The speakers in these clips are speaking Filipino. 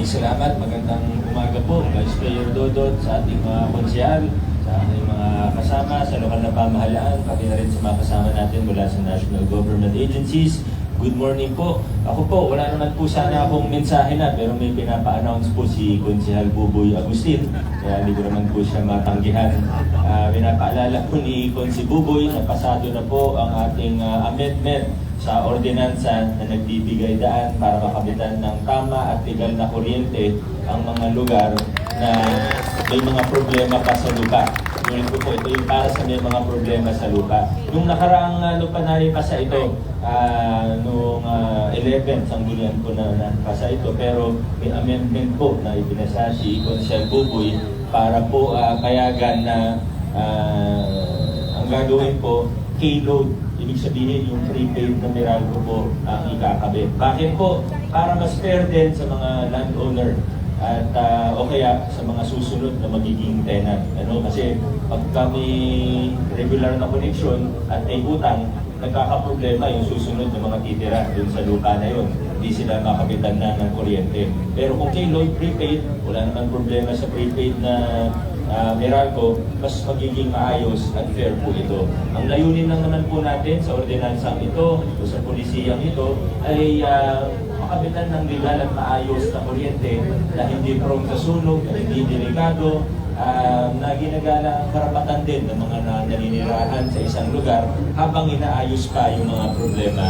salamat. Magandang umaga po, Vice Mayor Dodot, sa ating mga konsyal, sa ating mga kasama sa lokal na pamahalaan, pati na rin sa mga kasama natin mula sa national government agencies. Good morning po. Ako po, wala naman po sana akong mensahe na, pero may pinapa-announce po si Konsehal Buboy Agustin, kaya hindi ko naman po siya matanggihan. Pinapaalala po ni Konsi Buboy na pasado na po ang ating amendment sa ordinansa na nagbibigay daan para makabitan ng tama at legal na kuryente ang mga lugar na may mga problema pa sa lupa. Ngunit po ito yung para sa may mga problema sa lupa. Nung nakaraang lupanari pa sa ito, noong 11, sanggulian ko na pa sa ito, pero may amendment po na ipinasa si Konsehal Buboy para po payagan na ang gagawin po, K-load. Ibig sabihin yung prepaid na Meralco po ang ikakabit. Bakit po? Para mas fair din sa mga landowner at o kaya sa mga susunod na magiging tenant. Kasi pag kami regular na connection at may utang, nagkakaproblema yung susunod na mga titira dun sa lupa na yun. Hindi sila makabitan na ng kuryente. Pero kung K-load prepaid, wala naman problema sa prepaid na Meralco, mas magiging maayos at fair po ito. Ang layunin lang naman po natin sa ordinansang ito o sa polisiyang ito ay makabitan ng legal at maayos na kuryente na hindi prone sa sunog, na hindi delikado, na ginagala ang karapatan din ng mga naninirahan sa isang lugar habang inaayos pa yung mga problema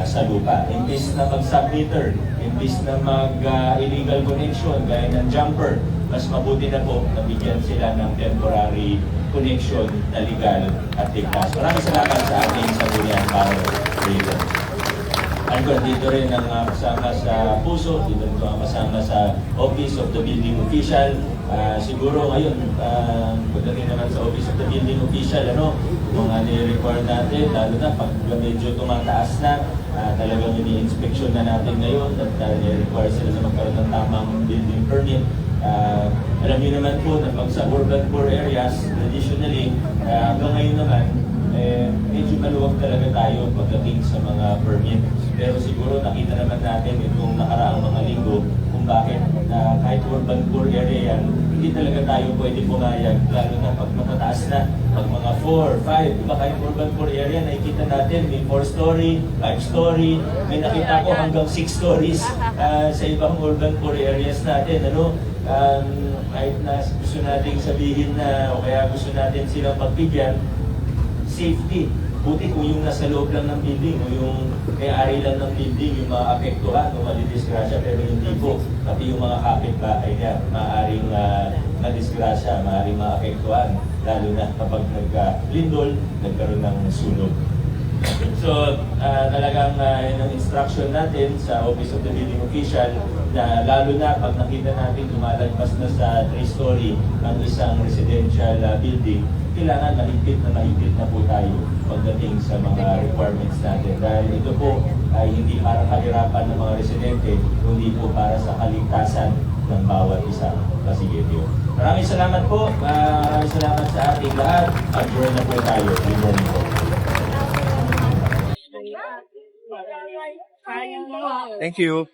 sa lupa. Imbis na mag-submeter, imbis na mag-illegal connection gaya ng jumper, mas mabuti na po na bigyan sila ng temporary connection na legal at ligtas. Maraming salamat sa ating sanggunian para dito. Ano dito rin ang kasama sa puso, dito rin ang kasama sa Office of the Building Official. Siguro ngayon, pagdating naman sa Office of the Building Official, mga ni-require natin, lalo na pag medyo tumataas na, talagang ini-inspection na natin ngayon at ni-require sila na magkaroon ng tamang building permit. Alam niyo naman po na pag sa urban core areas, traditionally, hanggang ngayon naman, medyo maluwag talaga tayo pagdating sa mga permit. Pero siguro nakita naman natin itong nakaraang mga linggo kung bakit kahit urban core area yan, hindi talaga tayo pwede pumayag, lalo na pag matataas na, pag mga 4, 5, diba kahit urban core area, nakikita natin may 4-story, 5-story, may nakita ko hanggang 6 stories sa ibang urban core areas natin. Kahit na gusto nating sabihin na o kaya gusto natin silang pagbigyan, safety. Buti kung yung nasa loob lang ng building o yung may-ari lang ng building yung maapektuhan o madidisgrasya, pero hindi po. Pati yung mga kapitbahay niya, maaaring madisgrasya, maaaring maapektuhan. Lalo na kapag nagka-lindol, nagkaroon ng sunog. So, talagang yun ang instruction natin sa Office of the Building Official na lalo na pag nakita natin lumalagpas na sa 3-story ang isang residential building, kailangan mahigpit na po tayo pagdating sa mga requirements natin. Dahil ito po ay hindi para kahirapan ng mga residente, kundi po para sa kaligtasan ng bawat isang residente. Maraming salamat po. Maraming salamat sa ating lahat. Adjourn na po tayo. Good morning po. Thank you.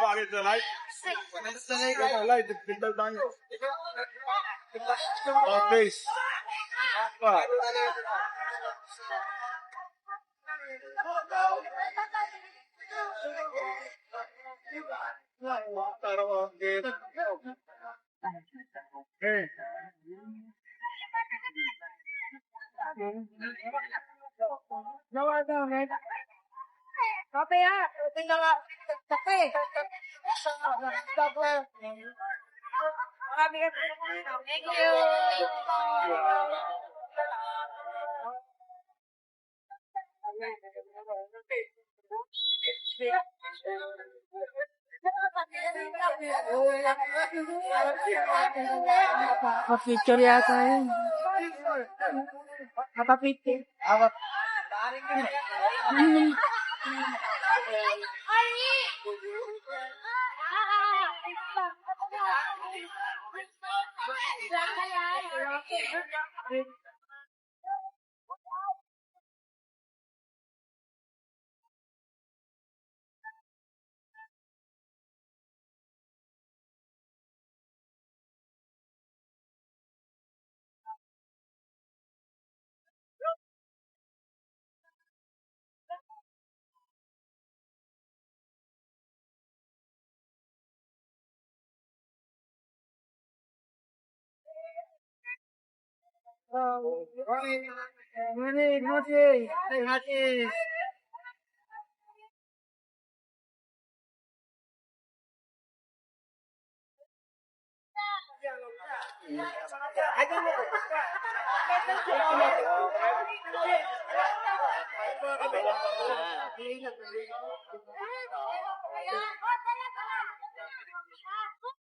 Bakit na light? Light, pintal tayo. Face. Hey. Kape ya, tinggal kape. Thank you. Picture yata yun. Nakapicture.